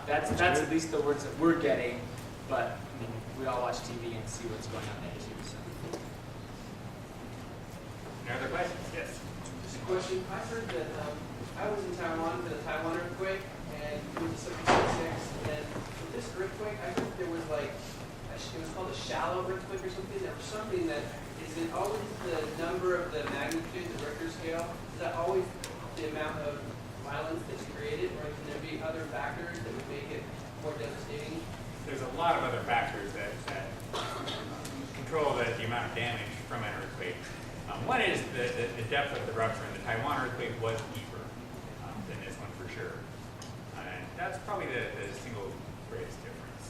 that's at least the words that we're getting, but I mean, we all watch TV and see what's going on there too. So. Any other questions? Yes. Just a question. I heard that I was in Taiwan for the Taiwan earthquake, and it was 7.6. And with this earthquake, I heard there was it was called a shallow earthquake or something. There was something that is it always the number of the magnitude, the Richter scale? Is that always the amount of violence that's created, or can there be other factors that would make it more devastating? There's a lot of other factors that control the amount of damage from an earthquake. One is the depth of the rupture, and the Taiwan earthquake was deeper than this one for sure. And that's probably the single greatest difference.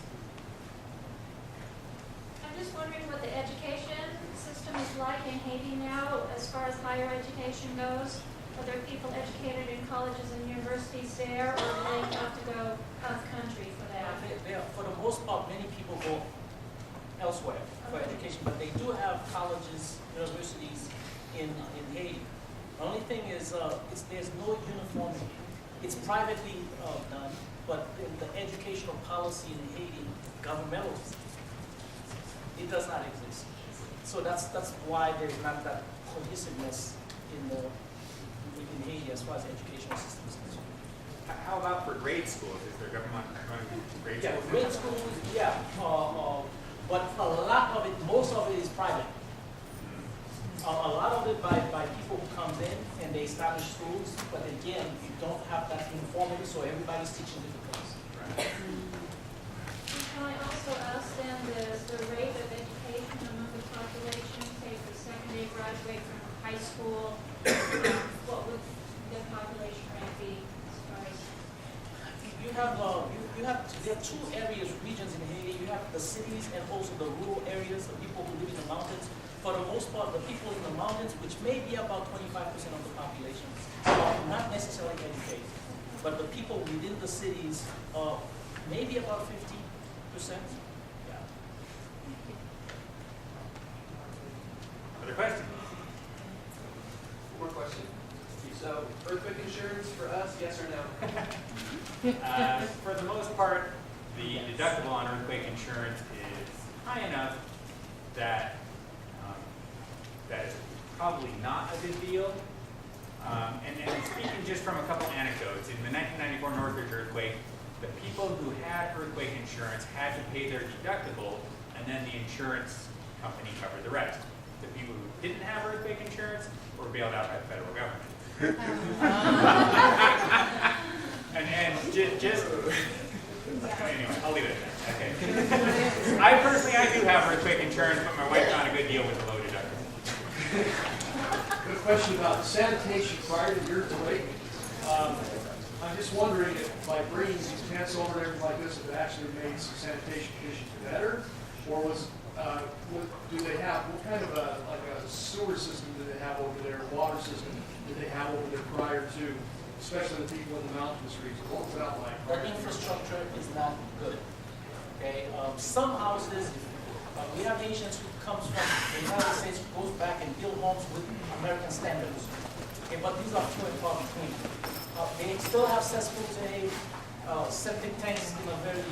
I'm just wondering what the education system is like in Haiti now, as far as higher education goes. Are there people educated in colleges and universities there, or do they have to go out of country for that? For the most part, many people go elsewhere for education, but they do have colleges, universities in Haiti. The only thing is, there's no uniformity. It's privately done, but the educational policy in Haiti, governmental, it does not exist. So that's why there's not that cohesiveness in Haiti as far as the educational system is concerned. How about for grade schools? Is there government running grade Yeah, schools? grade schools, yeah. But a lot of it, most of it is private. A lot of it by people who come in and they establish schools, but again, you don't have that uniformity, so everybody's teaching different things. Right. Can I also ask then the rate of education among the population, say if the secondary graduate from high school, what would the population rate be as far as? There are two regions in Haiti. You have the cities and also the rural areas, the people who live in the mountains. For the most part, the people in the mountains, which may be about 25% of the population, are not necessarily educated. But the people within the cities are maybe about 50%. Yeah. Other questions? One more question. So, earthquake insurance for us, yes or no? For the most part, the deductible on earthquake insurance is high enough that that is probably not a big deal. And speaking just from a couple anecdotes, in the 1994 Northridge earthquake, the people who had earthquake insurance had to pay their deductible, and then the insurance company covered the rest. The people who didn't have earthquake insurance were bailed out by the federal government. and just anyway, I'll leave it at that. Okay. I do have earthquake insurance, but my wife found a good deal with a low deductible. Good question about sanitation prior to the earthquake. I'm just wondering if by bringing these tents over and everything like this, if it actually made some sanitation conditions better, or do they have, what kind of a sewer system do they have over there, water system did they have over there prior to, especially the people in the mountainous region? What was that like? The infrastructure is not good. Okay, some houses, we have Haitians who comes from the United States, goes back and build homes with American standards. Okay, but these are few and far between. They still have cesspools, septic tanks in a very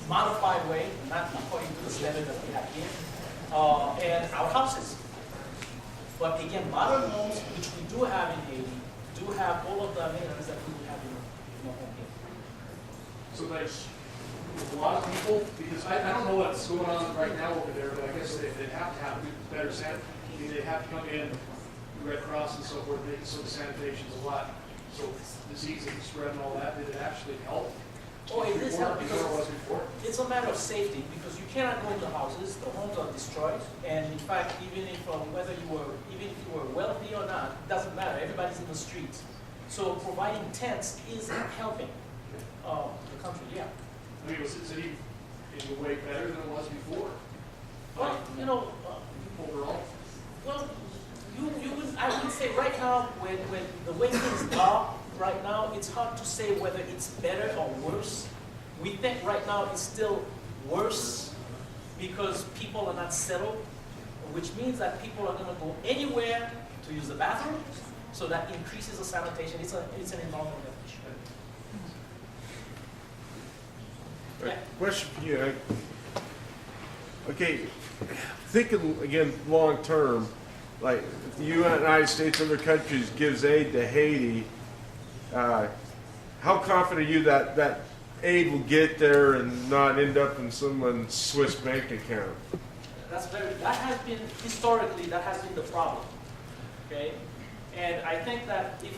modified way, not according to the standard that we have here, and our houses. But again, modern homes, which we do have in Haiti, do have all of the amenities that we have in our home here. So there's a lot of people, because I don't know what's going on right now over there, but I guess they'd have to have better sanitation. They'd have to come in, Red Cross and so forth, so the sanitation's a lot. So disease and spread and all that, did it actually help? Oh, it is help because Before it was before? it's a matter of safety, because you cannot go into houses, the homes are destroyed, and in fact, even if you were wealthy or not, it doesn't matter, everybody's in the streets. So providing tents is helping the country, yeah. I mean, was the city in a way better than it was before? Well, you know, Overall? well, I wouldn't say right now, when the way things are right now, it's hard to say whether it's better or worse. We think right now it's still worse because people are not settled, which means that people are going to go anywhere to use the bathroom, so that increases the sanitation. It's an environmental issue. Yeah. Question for you. Okay, thinking again long term, like if the United States and other countries gives aid to Haiti, how confident are you that that aid will get there and not end up in someone's Swiss bank account? That has been, historically, that has been the problem, okay? And I think that if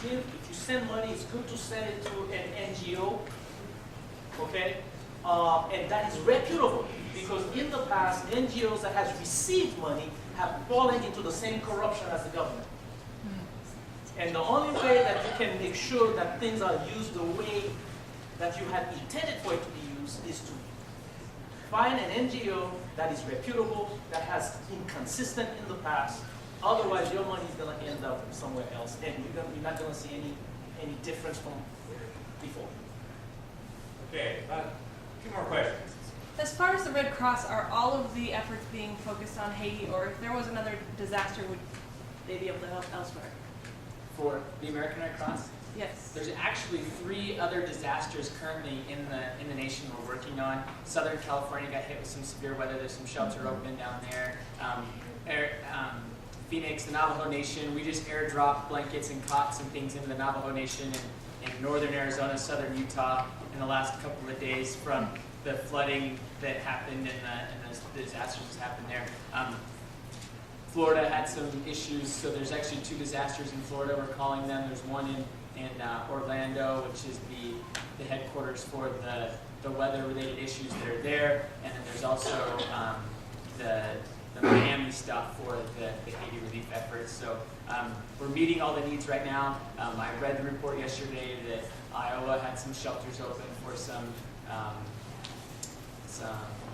you send money, it's good to send it to an NGO, okay? And that is reputable, because in the past, NGOs that has received money have fallen into the same corruption as the government. And the only way that you can make sure that things are used the way that you had intended for it to be used is to find an NGO that is reputable, that has been consistent in the past. Otherwise, your money is going to end up somewhere else, and you're not going to see any difference from before. Okay, two more questions. As far as the Red Cross, are all of the efforts being focused on Haiti, or if there was another disaster, would they be able to help elsewhere? For the American Red Cross, Yes. there's actually 3 other disasters currently in the nation we're working on. Southern California got hit with some severe weather. There's some shelter open down there. Phoenix, the Navajo Nation, we just airdropped blankets and cots and things into the Navajo Nation in northern Arizona, southern Utah in the last couple of days from the flooding that happened and the disasters that happened there. Florida had some issues, so there's actually 2 disasters in Florida, we're calling them. There's one in Orlando, which is the headquarters for the weather-related issues that are there, and then there's also the Miami stuff for the Haiti relief efforts. So we're meeting all the needs right now. I read the report yesterday that Iowa had some shelters open for some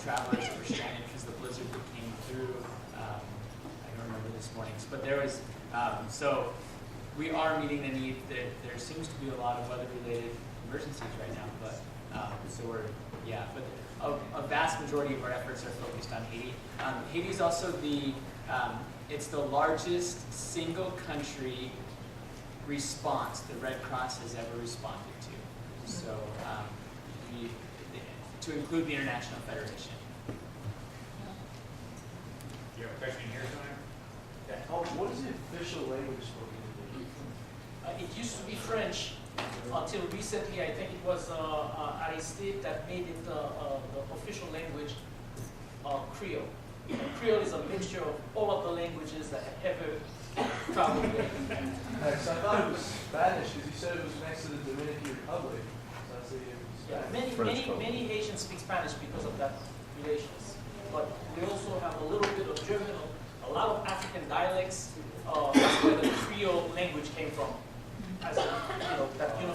travelers that were stranded because the blizzard that came through. I don't remember this morning's, but there was, so we are meeting the need. There seems to be a lot of weather-related emergencies right now, but so but a vast majority of our efforts are focused on Haiti. Haiti is also it's the largest single country response the Red Cross has ever responded to. So to include the International Federation. You have a question here, Tony? What is the official language spoken in Haiti? It used to be French until recently. I think it was Aristide that made it the official language, Creole. And Creole is a mixture of all of the languages that have ever traveled there. So I thought it was Spanish because you said it was next to the Dominican Republic. So I see it was Yeah, many Haitians speak Spanish because of that relations. But we also have a little bit of German, a lot of African dialects. That's where the Creole language came from. As a that